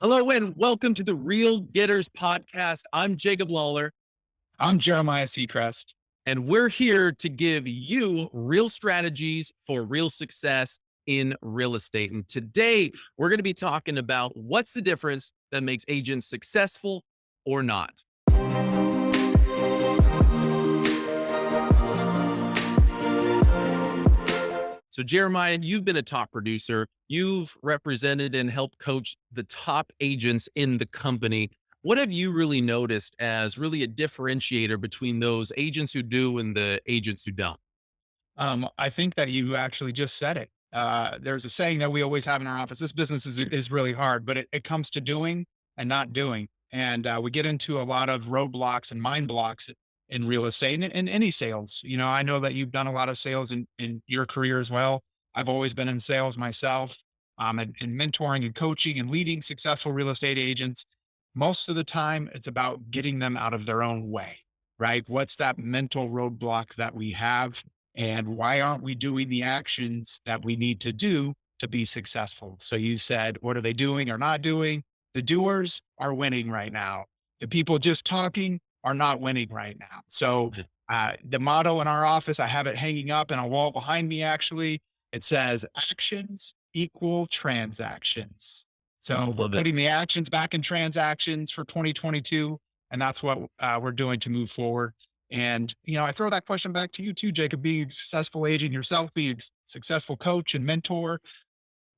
Hello and welcome to the Real Getters podcast. I'm Jacob Lawlor, I'm Jeremiah Secrest. and we're here to give you real strategies for real success in real estate. And today we're going to be talking about what's the difference that makes agents successful or not. So, Jeremiah, you've been a top producer. You've represented and helped coach the top agents in the company. What have you really noticed as really a differentiator between those agents who do and the agents who don't? I think that you actually just said it. There's a saying that we always have in our office. This business is really hard, but it comes to doing and not doing. And we get into a lot of roadblocks and mind blocks in real estate and in any sales. I know that you've done a lot of sales in your career as well. I've always been in sales myself, and mentoring and coaching and leading successful real estate agents. Most of the time, it's about getting them out of their own way, right? What's that mental roadblock that we have? And why aren't we doing the actions that we need to do to be successful? So you said, what are they doing or not doing? The doers are winning right now. The people just talking are not winning right now. So the motto in our office, I have it hanging up in a wall behind me, actually. It says actions equal transactions. So we're Love it. putting the actions back in transactions for 2022. And that's what we're doing to move forward. And, I throw that question back to you too, Jacob, being a successful agent yourself, being a successful coach and mentor.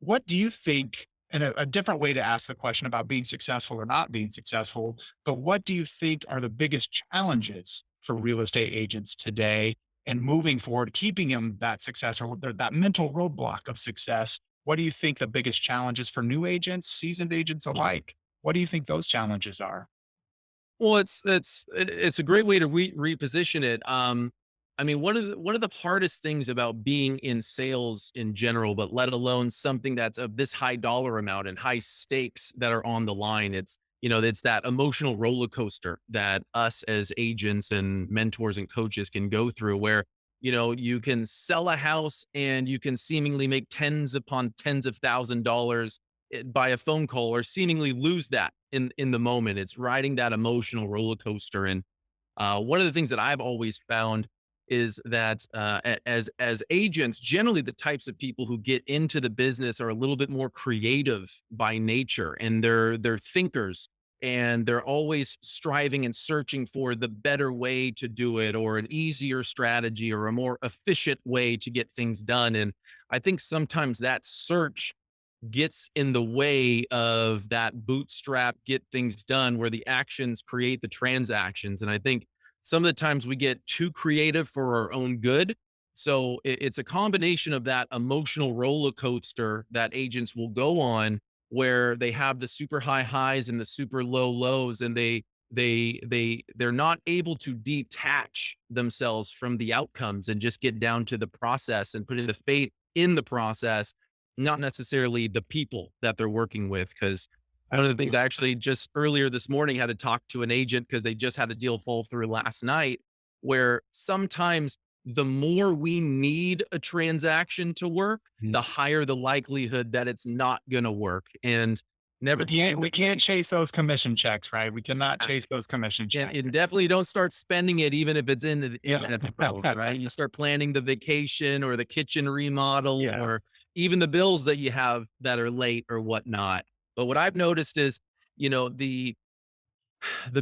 What do you think, and a different way to ask the question about being successful or not being successful, but what do you think are the biggest challenges for real estate agents today and moving forward, keeping them that success or that mental roadblock of success? What do you think the biggest challenges for new agents, seasoned agents alike? What do you think those challenges are? Well, it's a great way to reposition it. I mean, one of the hardest things about being in sales in general, but let alone something that's of this high dollar amount and high stakes that are on the line. It's that emotional roller coaster that us as agents and mentors and coaches can go through where, you can sell a house and you can seemingly make tens upon tens of $1,000s by a phone call or seemingly lose that in the moment. It's riding that emotional roller coaster. And one of the things that I've always found is that as agents, generally the types of people who get into the business are a little bit more creative by nature, and they're thinkers, and they're always striving and searching for the better way to do it, or an easier strategy, or a more efficient way to get things done. And I think sometimes that search gets in the way of that bootstrap get things done where the actions create the transactions. And I think some of the times we get too creative for our own good. So it's a combination of that emotional roller coaster that agents will go on where they have the super high highs and the super low lows, and they're not able to detach themselves from the outcomes and just get down to the process and putting the faith in the process, not necessarily the people that they're working with. Because one of the things I actually just earlier this morning had to talk to an agent because they just had a deal fall through last night, where sometimes the more we need a transaction to work, the higher the likelihood that it's not going to work. And never, We can't chase those commission checks, right? We cannot chase those commission checks. and definitely don't start spending it, even if it's Yeah. that's broke, right? You start planning the vacation or the kitchen remodel, Yeah. or even the bills that you have that are late or whatnot. But what I've noticed is, you know, the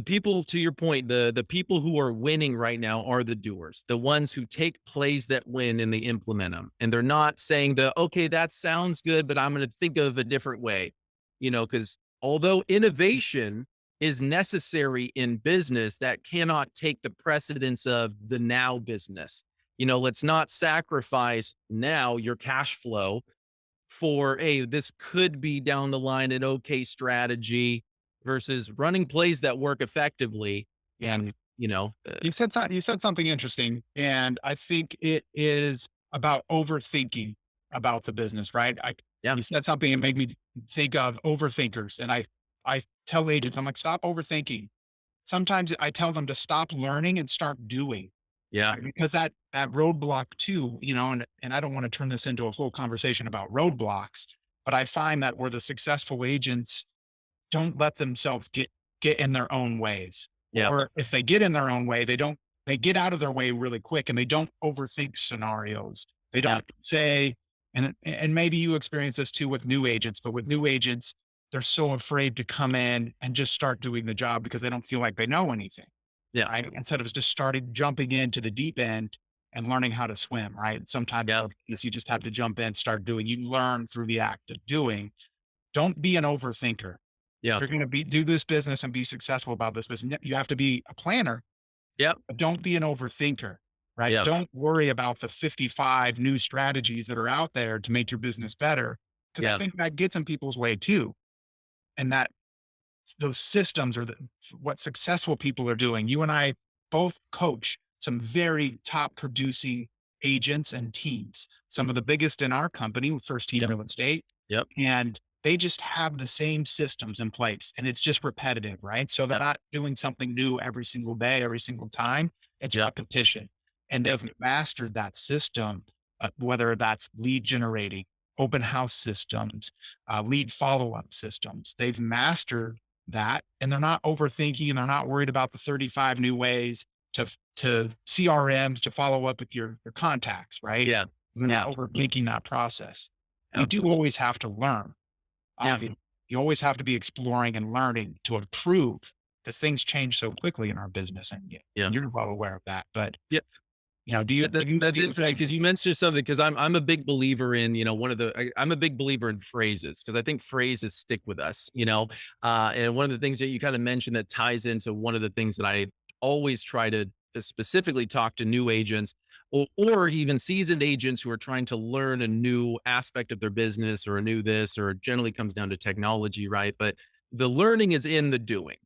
people, to your point, the people who are winning right now are the doers, the ones who take plays that win and they implement them. And they're not saying okay, that sounds good, but I'm going to think of a different way, because although innovation is necessary in business, that cannot take the precedence of the now business. Let's not sacrifice now your cash flow for, hey, this could be down the line an okay strategy versus running plays that work effectively. Yeah. And, You said something interesting, and I think it is about overthinking about the business, right? yeah, You said something that made me think of overthinkers, and I tell agents, I'm like, stop overthinking. Sometimes I tell them to stop learning and start doing, yeah, right? Because that roadblock too, and I don't want to turn this into a whole conversation about roadblocks, but I find that where the successful agents don't let themselves get in their own ways. Yeah. Or if they get in their own way, they get out of their way really quick and they don't overthink scenarios. They Yeah. don't say, and maybe you experience this too with new agents, but with new agents, they're so afraid to come in and just start doing the job because they don't feel like they know anything, Yeah. right? Instead of just starting jumping into the deep end and learning how to swim, right? Sometimes Yeah. you just have to jump in, start doing. You learn through the act of doing. Don't be an overthinker. If Yeah. you're going to do this business and be successful about this business, you have to be a planner, Yep. but don't be an overthinker, right? Yep. Don't worry about the 55 new strategies that are out there to make your business better. Cause I Yeah. think that gets in people's way too. And that those systems are what successful people are doing. You and I both coach some very top producing agents and teams, some of the biggest in our company, First Team Yep. Real Estate, Yep. and they just have the same systems in place and it's just repetitive, right? So they're Yep. not doing something new every single day, every single time. It's Yep. repetition. And Yep. they've mastered that system, whether that's lead generating, open house systems, lead follow up systems. They've mastered that and they're not overthinking and they're not worried about the 35 new ways to CRMs to follow up with your contacts, right? Yeah. They're not Yeah. overthinking that process. We Yep. do always have to learn. Yeah. Obviously, you always have to be exploring and learning to improve because things change so quickly in our business, and Yeah. you're well aware of that. But Yeah. do you That's do the interesting same because thing? you mentioned something because I'm a big believer in, I'm a big believer in phrases because I think phrases stick with us, and one of the things that you kind of mentioned that ties into one of the things that I always try to specifically talk to new agents or even seasoned agents who are trying to learn a new aspect of their business or a new this, or it generally comes down to technology, right? But the learning is in the doing.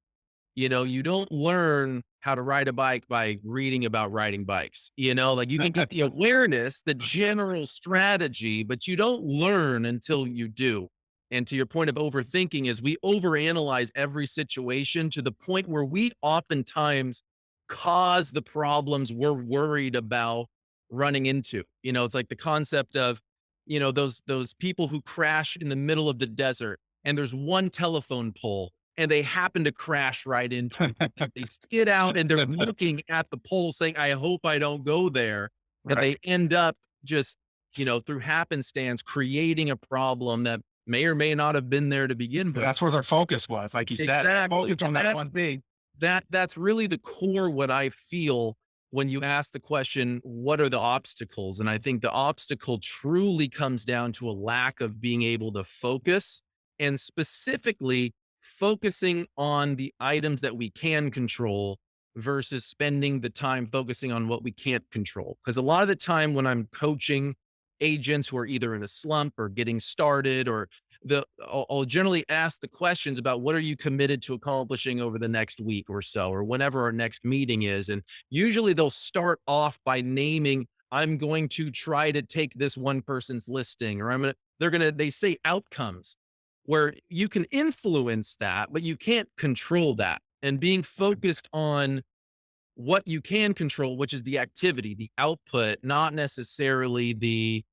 You don't learn how to ride a bike by reading about riding bikes. Like you can get the awareness, the general strategy, but you don't learn until you do. And to your point of overthinking is we overanalyze every situation to the point where we oftentimes cause the problems we're worried about running into. It's like the concept of, those people who crash in the middle of the desert and there's one telephone pole and they happen to crash right into it. And they skid out and they're looking at the pole saying, I hope I don't go there. And Right. they end up just, through happenstance, creating a problem that may or may not have been there to begin with. That's where their focus was, like you said, Exactly. focused on that one thing. That's really the core what I feel when you ask the question, what are the obstacles? And I think the obstacle truly comes down to a lack of being able to focus and specifically focusing on the items that we can control versus spending the time focusing on what we can't control. Because a lot of the time when I'm coaching agents who are either in a slump or getting started or I'll generally ask the questions about what are you committed to accomplishing over the next week or so, or whenever our next meeting is. And usually they'll start off by naming, I'm going to try to take this one person's listing, or they say outcomes where you can influence that, but you can't control that. And being focused on what you can control, which is the activity, the output, not necessarily the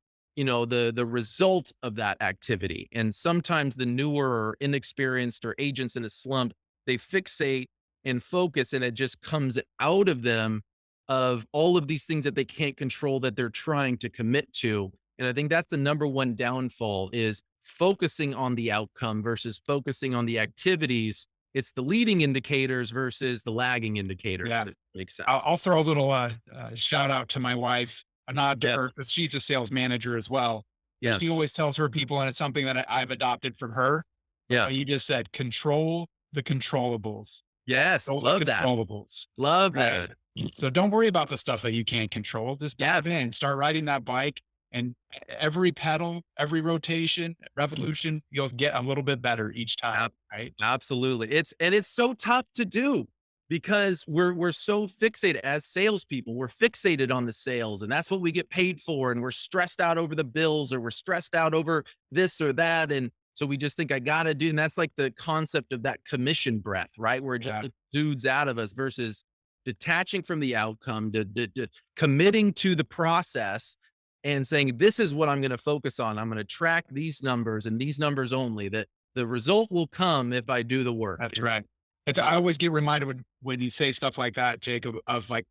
result of that activity. And sometimes the newer or inexperienced or agents in a slump, they fixate and focus, and it just comes out of them of all of these things that they can't control that they're trying to commit to. And I think that's the number one downfall is focusing on the outcome versus focusing on the activities. It's the leading indicators versus the lagging indicators. Yeah. If it makes I'll, sense. I'll throw a little shout out to my wife, a nod to Yeah. her because she's a sales manager as well. Yeah. She always tells her people, and it's something that I've adopted from her. Yeah. What you just said, control the controllables. Yes. Control the Love that. controllables. Love Right. that. So don't worry about the stuff that you can't control. Just Yeah. dive in, start riding that bike, and every pedal, every rotation, revolution, you'll get a little bit better each time. Ab Right. absolutely. It's so tough to do because we're so fixated as salespeople. We're fixated on the sales, and that's what we get paid for. And we're stressed out over the bills, or we're stressed out over this or that. And so we just think I gotta do. And that's like the concept of that commission breath, right? Where it just Yeah. exudes out of us versus detaching from the outcome, to committing to the process and saying, this is what I'm going to focus on. I'm going to track these numbers and these numbers only. That The result will come if I do the work. That's right. I always get reminded when you say stuff like that, Jacob, of like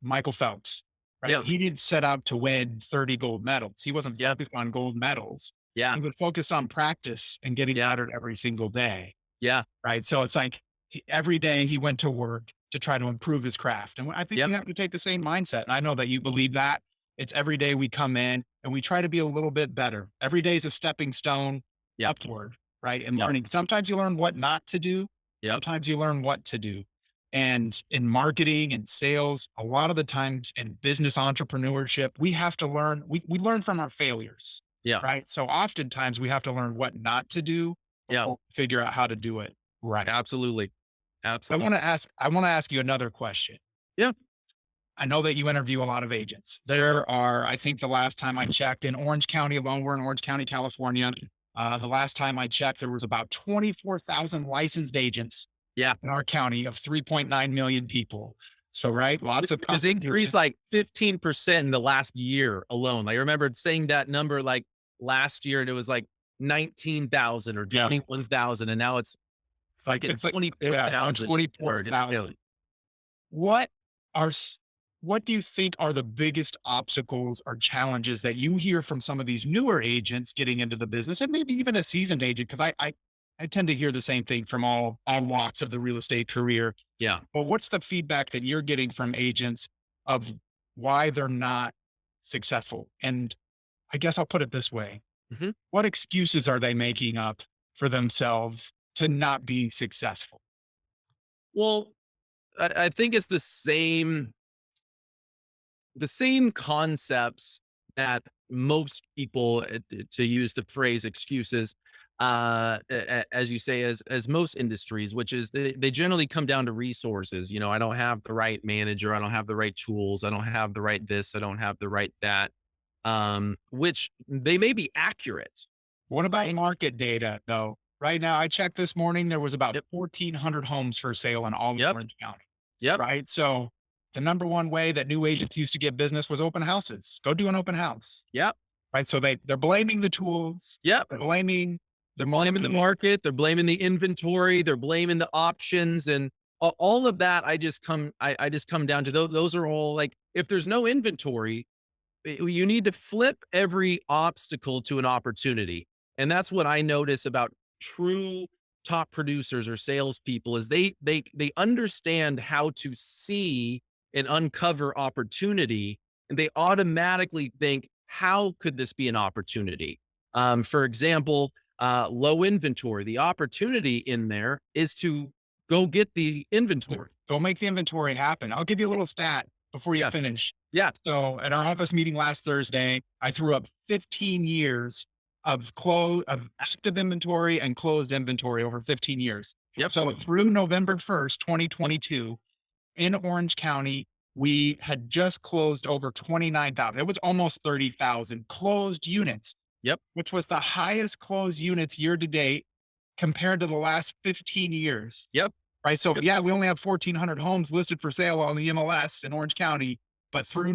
Michael Phelps, right? Yeah. He didn't set out to win 30 gold medals. He wasn't Yeah. focused on gold medals. Yeah. He was focused on practice and getting Yeah. better every single day. Yeah. Right. So it's like every day he went to work to try to improve his craft. And I think Yep. we have to take the same mindset. And I know that you believe that. It's every day we come in and we try to be a little bit better. Every day is a stepping stone Yep. upward, right? And Yep. learning. Sometimes you learn what not to do, Yep. sometimes you learn what to do. And in marketing and sales, a lot of the times in business entrepreneurship, we have to learn, we learn from our failures, Yeah. right? So oftentimes we have to learn what not to do Yeah. before we figure out how to do it right. Absolutely. I Absolutely. want to ask, I want to ask you another question. Yeah. I know that you interview a lot of agents. There are, I think the last time I checked in Orange County alone, we're in Orange County, California. The last time I checked, there was about 24,000 licensed agents Yeah. in our county of 3.9 million people. So, right, lots of Which has increased competition. like 15% in the last year alone. I remember saying that number like last year and it was like 19,000 or Yeah, 21,000. And now it's fucking it's like yeah, 24,000. 24,000. What are what do you think are the biggest obstacles or challenges that you hear from some of these newer agents getting into the business, and maybe even a seasoned agent? Because I tend to hear the same thing from all walks of the real estate career. Yeah. But what's the feedback that you're getting from agents of why they're not successful? And I guess I'll put it this way: Mhm. what excuses are they making up for themselves to not be successful? Well, I think it's the same concepts that most people, to use the phrase excuses, as you say, as most industries, which is they generally come down to resources. You know, I don't have the right manager, I don't have the right tools, I don't have the right this, I don't have the right that. Which they may be accurate. What about Right? market data though? Right now, I checked this morning, there was about Yep. 1,400 homes for sale in all of Yep. Orange County, Yep. right? So the number one way that new agents used to get business was open houses. Go do an open house, Yep. right? So they're blaming the tools, Yep. they're blaming the Blaming the marketing. market, they're blaming the inventory, they're blaming the options, and all of that. I just come down to those are all like, if there's no inventory, you need to flip every obstacle to an opportunity. And that's what I notice about true top producers or salespeople is they understand how to see and uncover opportunity, and they automatically think, how could this be an opportunity? For example, low inventory. The opportunity in there is to go get the inventory. Go make the inventory happen. I'll give you a little stat before you Yeah, finish. yeah, So at our office meeting last Thursday, I threw up 15 years of active inventory and closed inventory over 15 years. yep, So through November 1st, 2022, in Orange County, we had just closed over 29,000. It was almost 30,000 closed units, yep, which was the highest closed units year to date compared to the last 15 years. yep, Right. So yep, yeah, we only have 1,400 homes listed for sale on the MLS in Orange County, but through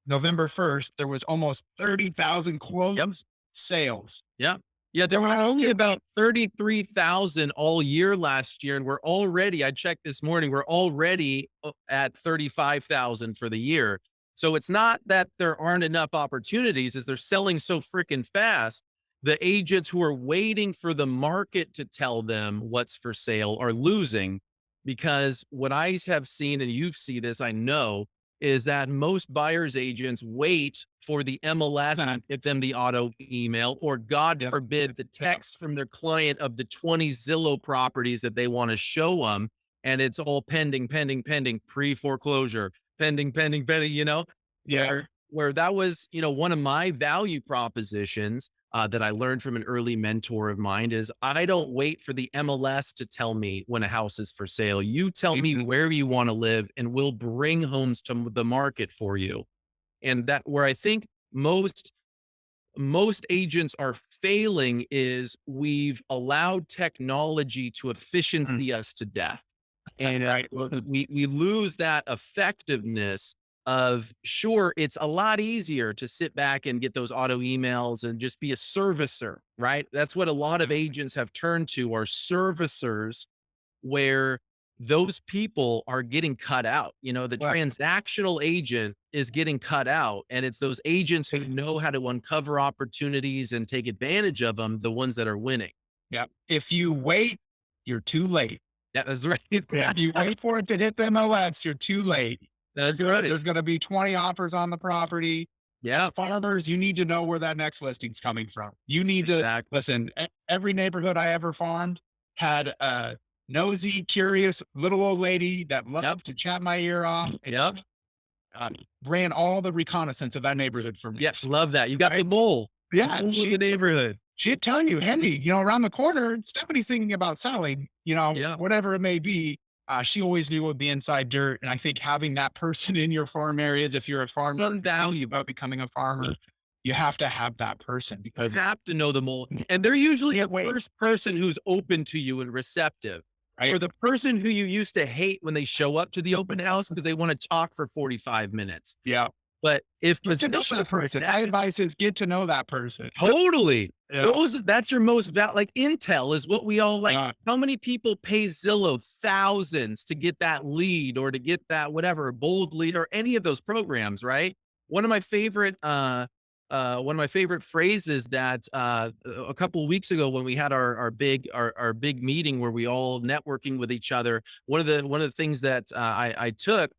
November 1st, there was almost 30,000 yep. closed sales. Yeah. Yeah, there were only about 33,000 all year last year, and we're already, I checked this morning, we're already at 35,000 for the year. So it's not that there aren't enough opportunities, as they're selling so freaking fast. The agents who are waiting for the market to tell them what's for sale are losing, because what I have seen, and you see this, I know, is that most buyers agents wait for the MLS to give them the auto email, or God Yep. forbid, the text from their client of the 20 Zillow properties that they want to show them. And it's all pending, pending, pending, pre foreclosure, pending, pending, pending, Yeah. where that was, one of my value propositions that I learned from an early mentor of mine is, I don't wait for the MLS to tell me when a house is for sale. You tell me where you want to live, and we'll bring homes to the market for you. And that, where I think most agents are failing is, we've allowed technology to Mm, efficiency us to death. And right. we lose that effectiveness of sure, it's a lot easier to sit back and get those auto emails and just be a servicer, right? That's what a lot of agents have turned to are servicers where those people are getting cut out. You know, the Well, transactional agent is getting cut out, and it's those agents who know how to uncover opportunities and take advantage of them, the ones that are winning. yeah. If you wait, you're too late. Yeah, that's right. If you wait for it to hit the MLS, you're too late. That's right. There's going to be 20 offers on the property. Yeah, Farmers, you need to know where that next listing's coming from. You need to exactly. listen. Every neighborhood I ever farmed had a nosy, curious little old lady that Yep. loved to chat my ear off and Yep. uh, ran all the reconnaissance of that neighborhood for me. Yes. Love that. You got the Right? mole. The Yeah, mole of the neighborhood. she'd tell you, "Hey, around the corner, Stephanie's thinking about selling, Yeah. whatever it may be." She always knew what the inside dirt. And I think having that person in your farm areas, if you're a farmer, value about becoming a farmer, you have to have that person because Have to know the mole. And they're usually can't the wait, first person who's open to you and receptive. right? Or the person who you used to hate when they show up to the open house because they want to talk for 45 minutes. Yeah. But if Get to know position that person. My advice is get to know that person. totally, Yeah. that's your most like intel is what we all like. Uh, How many people pay Zillow thousands to get that lead or to get that whatever bold lead or any of those programs, right? One of my favorite one of my favorite phrases that a couple of weeks ago when we had our big meeting where we all networking with each other, one of the things that I took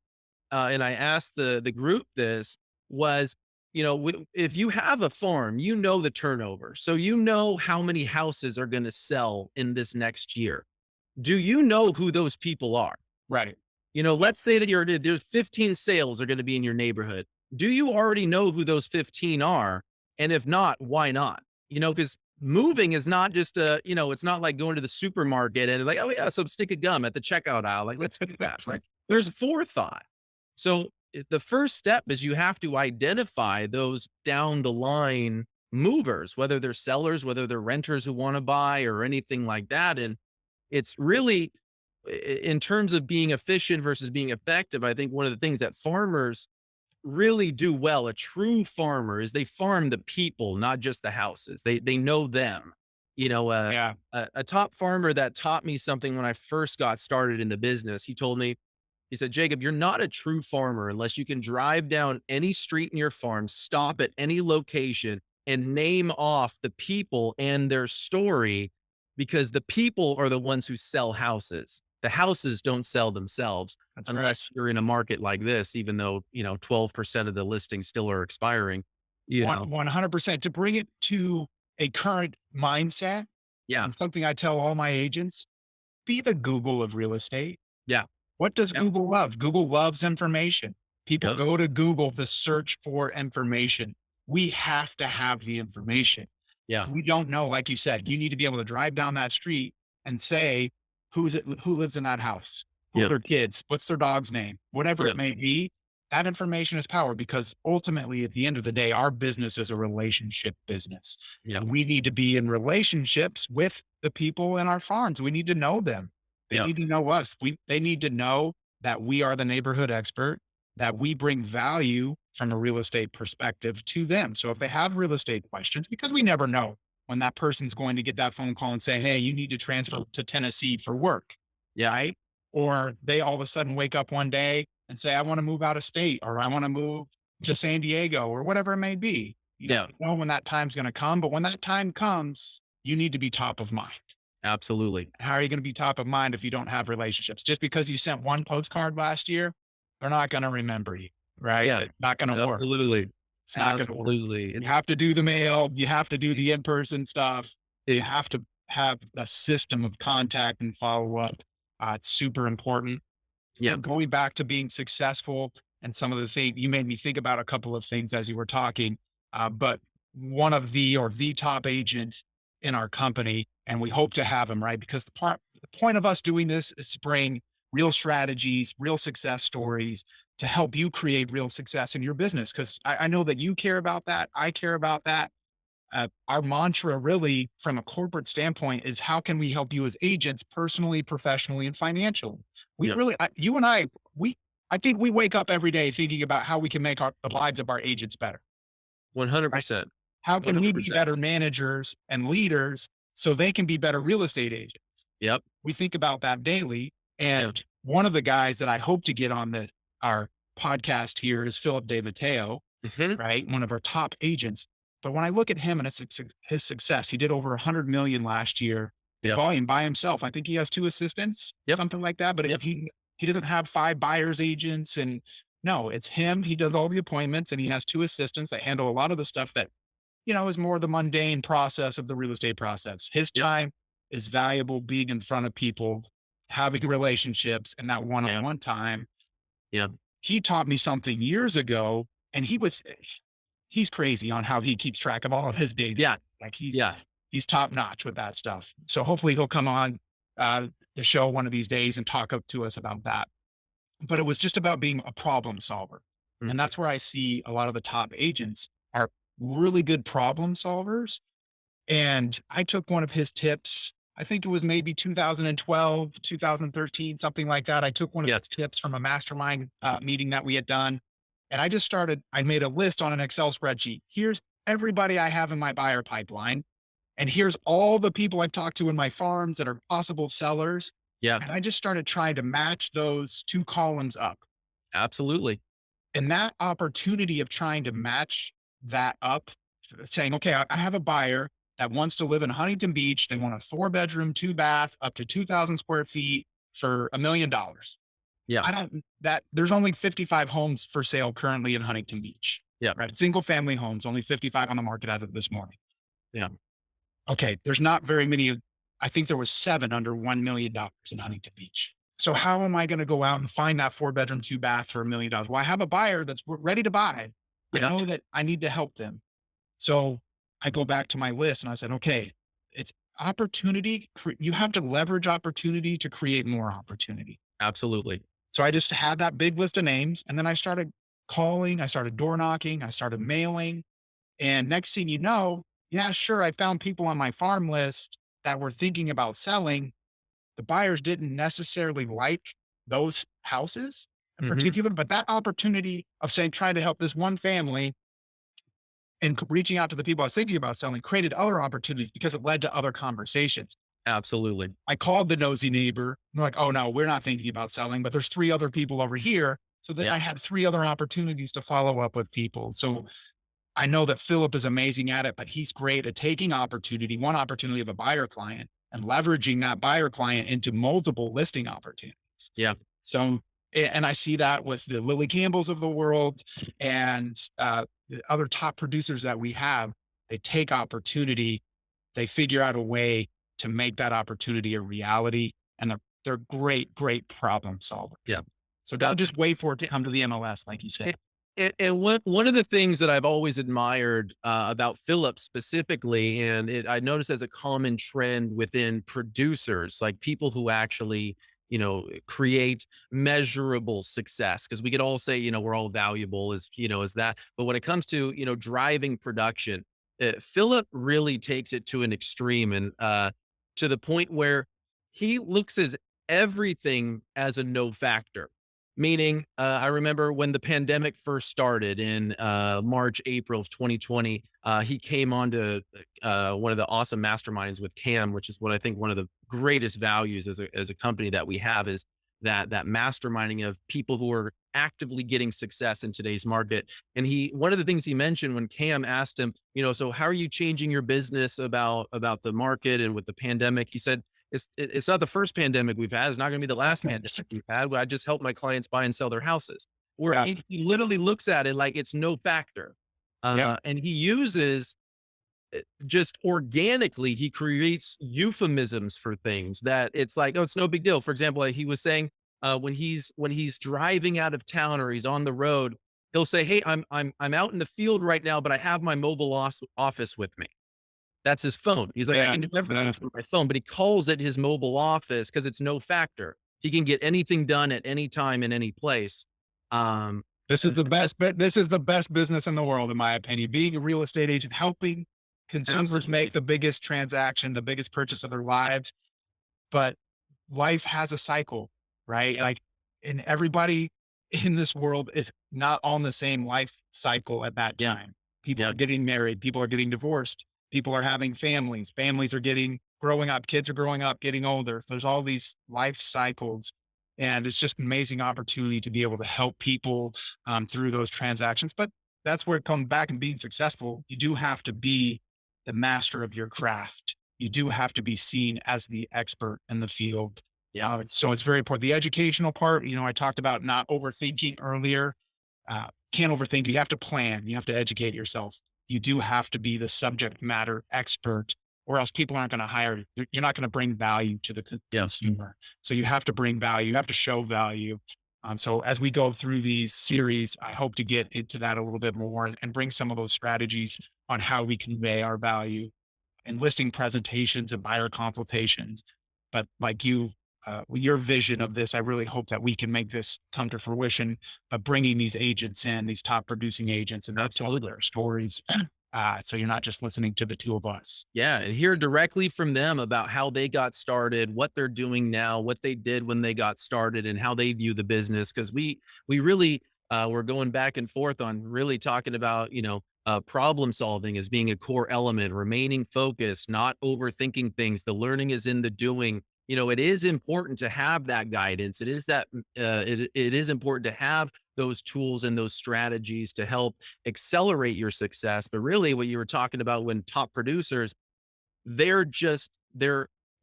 and I asked the group this was, if you have a farm, you know the turnover, so you know how many houses are going to sell in this next year. Do you know who those people are? right. Let's say that there's 15 sales are going to be in your neighborhood. Do you already know who those 15 are? And if not, why not? Because moving is not just it's not like going to the supermarket and like, oh yeah, so stick a gum at the checkout aisle. Like, let's do that. Right. There's forethought. So the first step is you have to identify those down the line movers, whether they're sellers, whether they're renters who want to buy or anything like that. And it's really in terms of being efficient versus being effective. I think one of the things that farmers really do well, a true farmer, is they farm the people, not just the houses. They know them. Yeah. A top farmer that taught me something when I first got started in the business. He said, Jacob, you're not a true farmer unless you can drive down any street in your farm, stop at any location, and name off the people and their story, because the people are the ones who sell houses. The houses don't sell themselves That's right. unless you're in a market like this, even though, 12% of the listings still are expiring, you know? 100% to bring it to a current mindset Yeah. and something I tell all my agents, be the Google of real estate. Yeah. What does Yep. Google love? Google loves information. People Yep. go to Google to search for information. We have to have the information. Yeah. We don't know, like you said, you need to be able to drive down that street and say, who lives in that house? Who are Yep. their kids? What's their dog's name? Whatever it Yep. may be. That information is power because ultimately, at the end of the day, our business is a relationship business. Yep. We need to be in relationships with the people in our farms. We need to know them. They Yep. need to know us. They need to know that we are the neighborhood expert, that we bring value from a real estate perspective to them. So if they have real estate questions, because we never know when that person's going to get that phone call and say, hey, you need to transfer to Tennessee for work, Yeah. right? Or they all of a sudden wake up one day and say, I want to move out of state or I want to move to San Diego or whatever it may be. You Yeah. don't know when that time's going to come, but when that time comes, you need to be top of mind. Absolutely. How are you going to be top of mind if you don't have relationships? Just because you sent one postcard last year, they're not going to remember you, right? Yeah. It's not going to work. Absolutely. It's not going to work. Absolutely. You have to do the mail. You have to do the in-person stuff. You have to have a system of contact and follow up. It's super important. Yeah. And going back to being successful and some of the things you made me think about a couple of things as you were talking. But one of the top agent in our company, and we hope to have him, right? Because the point of us doing this is to bring real strategies, real success stories to help you create real success in your business. Because I know that you care about that. I care about that. Our mantra really from a corporate standpoint is how can we help you as agents personally, professionally, and financially? We Yeah. really, you and I, I think we wake up every day thinking about how we can make the lives of our agents better, right? 100%. How can we be 100%. better managers and leaders so they can be better real estate agents? Yep. We think about that daily. Yeah. And one of the guys that I hope to get on our podcast here is Philip De Matteo, Mhm. right? One of our top agents. But when I look at him and his success, he did over 100 million last year in Yep. volume by himself. I think he has two assistants, Yep. something like that. But Yep. he doesn't have five buyers agents, and no, it's him. He does all the appointments, and he has two assistants that handle a lot of the stuff that is more the mundane process of the real estate process. His Yep. time is valuable being in front of people, having relationships, and that Yeah. one-on-one time. Yeah. He taught me something years ago, and he's crazy on how he keeps track of all of his data. Yeah. Like Yeah. he's top notch with that stuff. So hopefully he'll come on the show one of these days and talk up to us about that. But it was just about being a problem solver. And Mhm. that's where I see a lot of the top agents are really good problem solvers. And I took one of his tips. I think it was maybe 2012, 2013, something like that. I took one of Yeah. his tips from a mastermind meeting that we had done. And I made a list on an Excel spreadsheet. Here's everybody I have in my buyer pipeline. And here's all the people I've talked to in my farms that are possible sellers. Yeah. And I just started trying to match those two columns up. Absolutely. And that opportunity of trying to match that up, saying, okay, I have a buyer that wants to live in Huntington Beach. They want a 4-bedroom, 2-bath, up to 2,000 square feet for $1 million. Yeah. I don't, that there's only 55 homes for sale currently in Huntington Beach, Yeah. right? Single family homes, only 55 on the market as of this morning. Yeah. Okay. There's not very many. I think there was 7 under $1 million in Huntington Beach. So how am I going to go out and find that 4-bedroom, 2-bath for $1 million? Well, I have a buyer that's ready to buy. I Yeah. know that I need to help them. So I go back to my list and I said, okay, it's opportunity. You have to leverage opportunity to create more opportunity. Absolutely. So I just had that big list of names, and then I started calling, I started door knocking, I started mailing. And next thing you know, yeah, sure, I found people on my farm list that were thinking about selling. The buyers didn't necessarily like those houses in Mhm. particular, but that opportunity of saying, trying to help this one family and reaching out to the people I was thinking about selling created other opportunities because it led to other conversations. Absolutely. I called the nosy neighbor. They're like, oh no, we're not thinking about selling, but there's 3 other people over here. So then Yeah. I had 3 other opportunities to follow up with people. So I know that Philip is amazing at it, but he's great at taking one opportunity of a buyer client and leveraging that buyer client into multiple listing opportunities. Yeah. So, and I see that with the Lily Campbells of the world and the other top producers that we have. They take opportunity, they figure out a way to make that opportunity a reality, and they're great, great problem solvers. Yeah. So Uh, don't just wait for it to come to the MLS, like you said. and one of the things that I've always admired about Philip specifically, and I noticed as a common trend within producers, like people who actually, create measurable success, because we could all say, we're all valuable as that. But when it comes to, driving production, Philip really takes it to an extreme and to the point where he looks as everything as a no factor. Meaning, I remember when the pandemic first started in March, April of 2020, he came on to one of the awesome masterminds with Cam, which is what I think one of the greatest values as a company that we have is that masterminding of people who are actively getting success in today's market. And one of the things he mentioned when Cam asked him, so how are you changing your business about the market and with the pandemic? He said, it's not the first pandemic we've had. It's not going to be the last pandemic we've had. I just help my clients buy and sell their houses. Where Yeah. he literally looks at it like it's no factor, Yep. and he uses just organically. He creates euphemisms for things that it's like, oh, it's no big deal. For example, like he was saying when he's driving out of town or he's on the road, he'll say, "Hey, I'm out in the field right now, but I have my mobile office with me." That's his phone. He's like, "I Yeah. can do everything from my phone," but he calls it his mobile office because it's no factor. He can get anything done at any time in any place. Um, This is the best business in the world, in my opinion. Being a real estate agent, helping consumers make Absolutely. the biggest transaction, the biggest purchase of their lives. But life has a cycle, right? Yep. Like, and everybody in this world is not on the same life cycle at that Yeah. time. People Yeah. are getting married, people are getting divorced, people are having families, families are getting growing up, kids are growing up, getting older. There's all these life cycles. And it's just an amazing opportunity to be able to help people through those transactions. But that's where it comes back and being successful. You do have to be the master of your craft. You do have to be seen as the expert in the field. Yeah. So it's very important. The educational part, I talked about not overthinking earlier. Can't overthink. You have to plan. You have to educate yourself. You do have to be the subject matter expert, or else people aren't going to hire you. You're not going to bring value to the Yeah. consumer. So you have to bring value. You have to show value. So as we go through these series, I hope to get into that a little bit more and bring some of those strategies on how we convey our value and listing presentations and buyer consultations. But like you, with your vision of this, I really hope that we can make this come to fruition by bringing these agents in, these top producing agents, and telling Absolutely. their stories. So you're not just listening to the two of us. Yeah, and hear directly from them about how they got started, what they're doing now, what they did when they got started, and how they view the business. Because we really we're going back and forth on really talking about problem solving as being a core element, remaining focused, not overthinking things. The learning is in the doing. It is important to have that guidance. It is that it is important to have those tools and those strategies to help accelerate your success. But really, what you were talking about when top producers, they're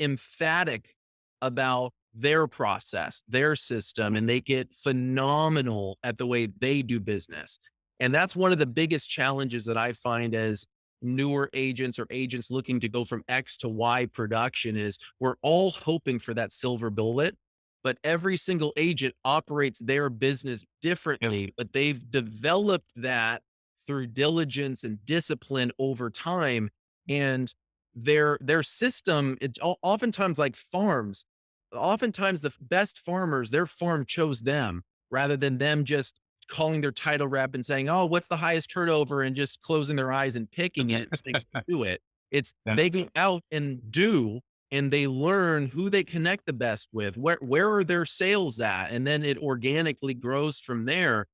emphatic about their process, their system, and they get phenomenal at the way they do business. And that's one of the biggest challenges that I find as newer agents or agents looking to go from X to Y production is we're all hoping for that silver bullet, but every single agent operates their business Yep. differently, but they've developed that through diligence and discipline over time. And their system, oftentimes like farms, oftentimes the best farmers, their farm chose them rather than them just calling their title rep and saying, oh, what's the highest turnover, and just closing their eyes and picking it so they can do it. It's Yeah. they go out and do, and they learn who they connect the best with, where are their sales at, and then it organically grows from there.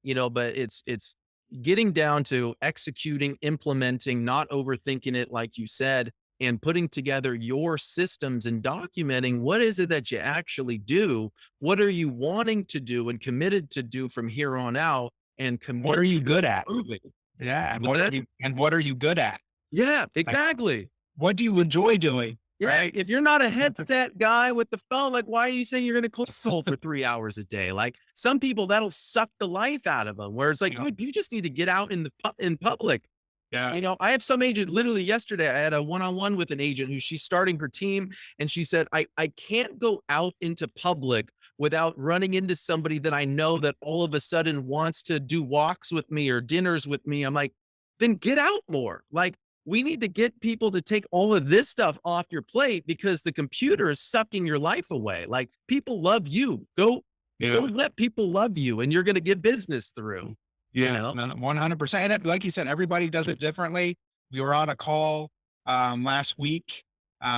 But it's getting down to executing, implementing, not overthinking it, like you said, and putting together your systems and documenting what is it that you actually do, what are you wanting to do and committed to do from here on out, and What commit are you to good at? improving. Yeah. And What's that? what are you good at? Yeah, Like, exactly. what do you enjoy doing? Yeah, Right. if you're not a headset guy with the phone, like, why are you saying you're gonna call phone for 3 hours a day? Like, some people, that'll suck the life out of them. Where it's like, Yeah. "Dude, you just need to get out in public." Yeah. I have some agent, literally yesterday, I had a one-on-one with an agent who she's starting her team, and she said, I can't go out into public without running into somebody that I know that all of a sudden wants to do walks with me or dinners with me." I'm like, "Then get out more." Like, we need to get people to take all of this stuff off your plate because the computer is sucking your life away. Like, people love you. Go Yeah. let people love you, and you're gonna get business through, you Yeah, know? no, 100%. And like you said, everybody does it differently. We were on a call last week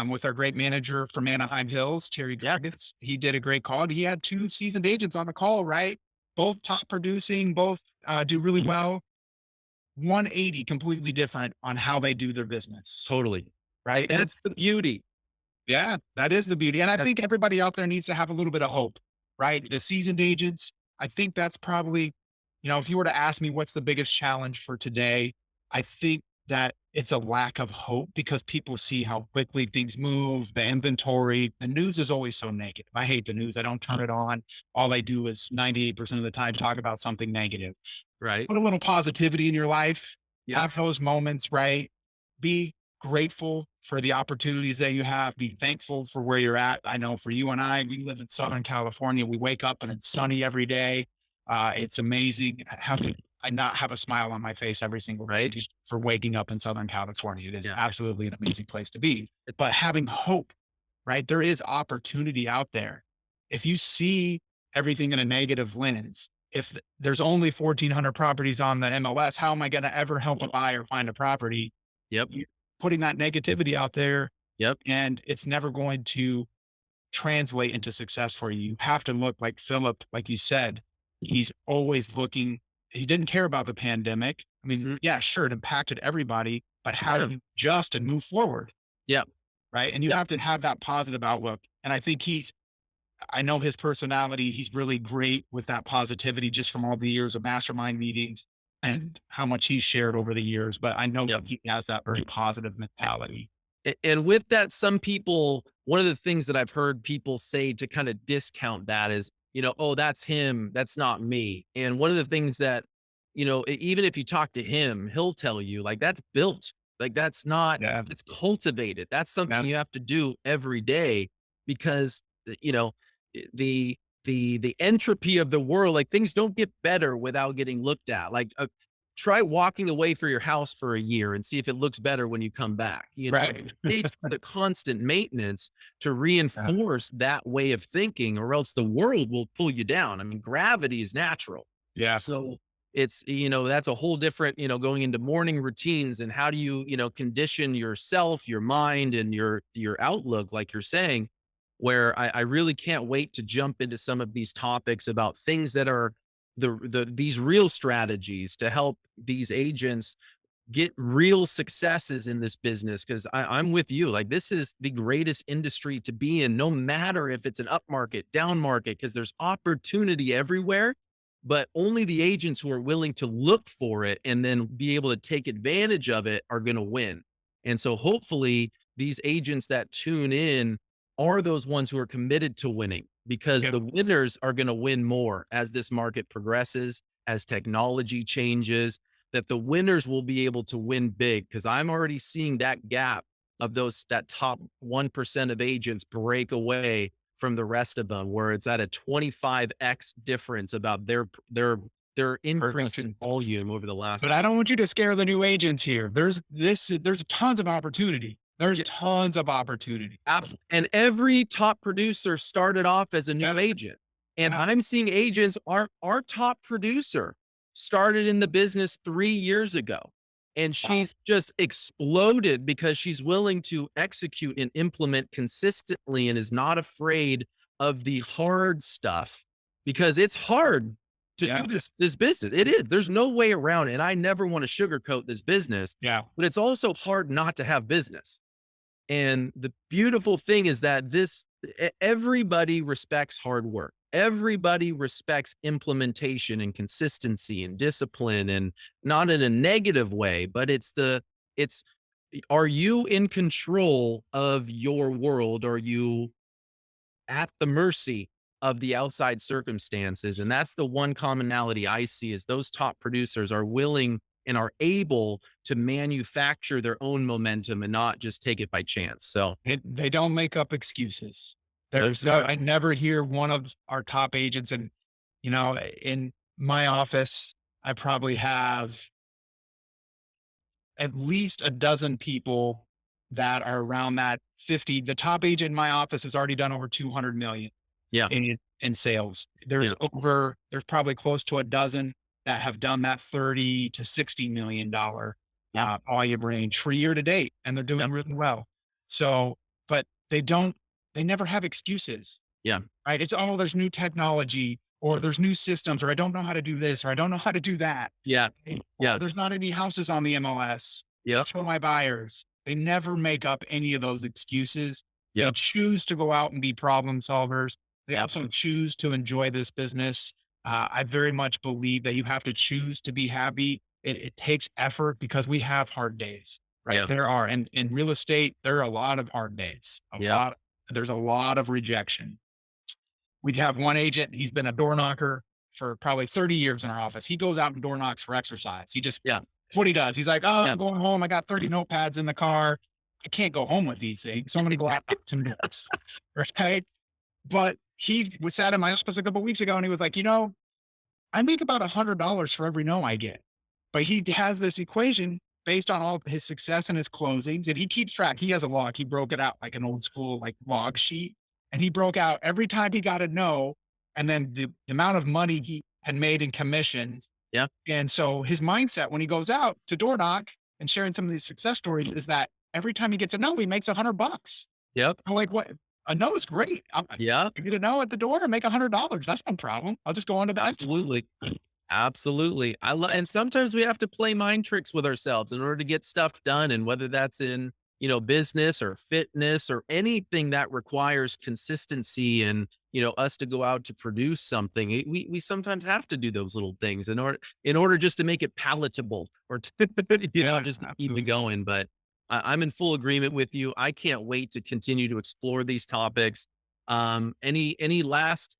with our great manager from Anaheim Hills, Terry Yeah. Gargis. He did a great call. He had two seasoned agents on the call, right? Both top producing, both do really well. 180 completely different on how they do their business, Totally. right? And That's the beauty. yeah, that is the beauty. And I think everybody out there needs to have a little bit of hope, right? The seasoned agents, I think that's probably, if you were to ask me what's the biggest challenge for today, I think that it's a lack of hope because people see how quickly things move, the inventory, the news is always so negative. I hate the news. I don't turn it on. All I do is 98% of the time talk about something negative. Right. Put a little positivity in your life, Yep. have those moments, right? Be grateful for the opportunities that you have. Be thankful for where you're at. I know for you and I, we live in Southern California. We wake up and it's sunny every day. It's amazing. How could I not have a smile on my face every single day Right. just for waking up in Southern California? It is Yeah. absolutely an amazing place to be. But having hope, right? There is opportunity out there. If you see everything in a negative lens, if there's only 1,400 properties on the MLS, how am I going to ever help a buyer find a property? Yep. You're putting that negativity out there Yep. and it's never going to translate into success for you. You have to look like Philip, like you said. He's always looking. He didn't care about the pandemic. I mean, Mhm. yeah, sure, it impacted everybody, but how Yeah. do you adjust and move forward? Yep. Right. And you Yep. have to have that positive outlook. And I think I know his personality. He's really great with that positivity just from all the years of mastermind meetings and how much he's shared over the years. But I know Yep. he has that very positive mentality. And with that, some people, one of the things that I've heard people say to kind of discount that is, oh, that's him, that's not me. And one of the things that, even if you talk to him, he'll tell you like that's built, like that's not, Yeah. it's cultivated. That's something Yeah. you have to do every day because, the the entropy of the world, like things don't get better without getting looked at. Like try walking away for your house for a year and see if it looks better when you come back. Right. Takes the constant maintenance to Yeah. reinforce that way of thinking, or else the world will pull you down. I mean, gravity is natural. Yeah. So it's, that's a whole different, going into morning routines and how do you, condition yourself, your mind, and your outlook, like you're saying, where I really can't wait to jump into some of these topics about things that are these real strategies to help these agents get real successes in this business because I'm with you. Like this is the greatest industry to be in, no matter if it's an up market, down market, because there's opportunity everywhere. But only the agents who are willing to look for it and then be able to take advantage of it are going to win. And so hopefully these agents that tune in are those ones who are committed to winning because Yep. the winners are going to win more as this market progresses, as technology changes, that the winners will be able to win big because I'm already seeing that gap of that top 1% of agents break away from the rest of them, where it's at a 25x difference about their increase Perfect. in volume over the last. But I don't want you to scare the new agents here. There's tons of opportunity. There's tons of opportunity. And every top producer started off as a new Yeah. agent. And Yeah. I'm seeing agents, our top producer started in the business 3 years ago. And Wow. she's just exploded because she's willing to execute and implement consistently and is not afraid of the hard stuff because it's hard to do Yeah. this business. It is. There's no way around it. And I never want to sugarcoat this business, Yeah. but it's also hard not to have business. And the beautiful thing is that everybody respects hard work. Everybody respects implementation and consistency and discipline, and not in a negative way, but it's are you in control of your world? Are you at the mercy of the outside circumstances? And that's the one commonality I see is those top producers are willing and are able to manufacture their own momentum and not just take it by chance. So They don't make up excuses. there's I never hear one of our top agents and, in my office, I probably have at least a dozen people that are around that 50. The top agent in my office has already done over 200 million yeah, in sales. yeah, There's probably close to a dozen that have done that 30 to $60 million yeah, volume range for year to date, and they're yeah, doing really well. So, but they never have excuses, yeah, right? It's, oh, there's new technology, or there's new systems, or I don't know how to do this, or I don't know how to do that. yeah, Or yeah, there's not any houses on the MLS. yeah, Show my buyers. They never make up any of those excuses. They yeah, choose to go out and be problem solvers. They yeah, also choose to enjoy this business. I very much believe that you have to choose to be happy. It takes effort because we have hard days, right? yeah, There are, and in real estate, there are a lot of hard days. yeah, There's a lot of rejection. We'd have one agent, he's been a door knocker for probably 30 years in our office. He goes out and door knocks for exercise. yeah, It's what he does. He's like, oh, yeah, I'm going home. I got 30 notepads in the car. I can't go home with these things. So I'm going to go out and get some notes. Right. But he was sat in my office a couple of weeks ago and he was like, I make about $100 for every no I get. But he has this equation based on all of his success and his closings, and he keeps track. He has a log. He broke it out like an old school like log sheet, and he broke out every time he got a no, and then the amount of money he had made in commissions. yeah, And so his mindset when he goes out to door knock and sharing some of these success stories is that every time he gets a no, he makes $100. yep, I'm like, what? A no is great. Yeah, I get a no at the door and make $100. That's no problem. I'll just go on to the next one. absolutely. Absolutely. I love, and sometimes we have to play mind tricks with ourselves in order to get stuff done. And whether that's in, business or fitness or anything that requires consistency and, us to go out to produce something, we sometimes have to do those little things in order just to make it palatable or to, Yeah, just to keep it absolutely. going. But I'm in full agreement with you. I can't wait to continue to explore these topics. Any last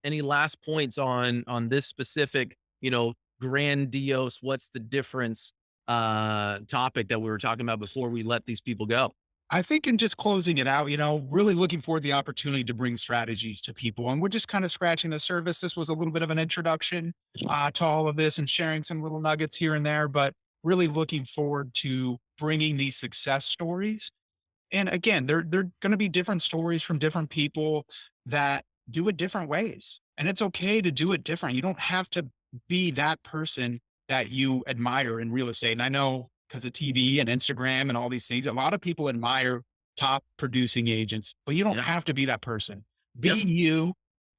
points on this specific, grandiose, what's the difference topic that we were talking about before we let these people go? I think in just closing it out, really looking for the opportunity to bring strategies to people. And we're just kind of scratching the surface. This was a little bit of an introduction to all of this and sharing some little nuggets here and there, but really looking forward to bringing these success stories. And again, they're going to be different stories from different people that do it different ways. And it's okay to do it different. You don't have to be that person that you admire in real estate. And I know because of TV and Instagram and all these things, a lot of people admire top producing agents, but you don't Yeah. have to be that person. Be Yep. you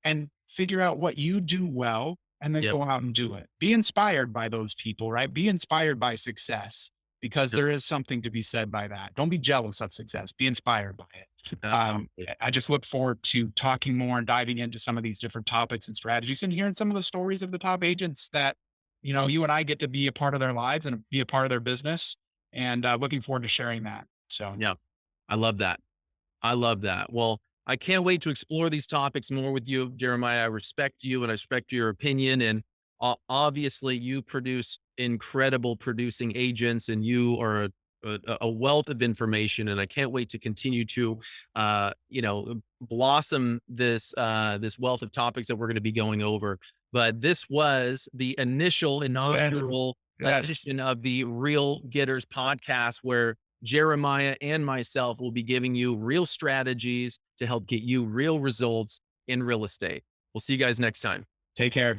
and figure out what you do well and then Yep. go out and do it. Be inspired by those people, right? Be inspired by success because Yep. there is something to be said by that. Don't be jealous of success. Be inspired by it. Absolutely. I just look forward to talking more and diving into some of these different topics and strategies and hearing some of the stories of the top agents that, you and I get to be a part of their lives and be a part of their business. And looking forward to sharing that. So Yeah. I love that. I love that. Well, I can't wait to explore these topics more with you, Jeremiah. I respect you and I respect your opinion. And obviously, you produce incredible producing agents, and you are a wealth of information. And I can't wait to continue to, blossom this wealth of topics that we're going to be going over. But this was the initial yes, inaugural yes. edition of the Real Getters podcast, where Jeremiah and myself will be giving you real strategies to help get you real results in real estate. We'll see you guys next time. Take care.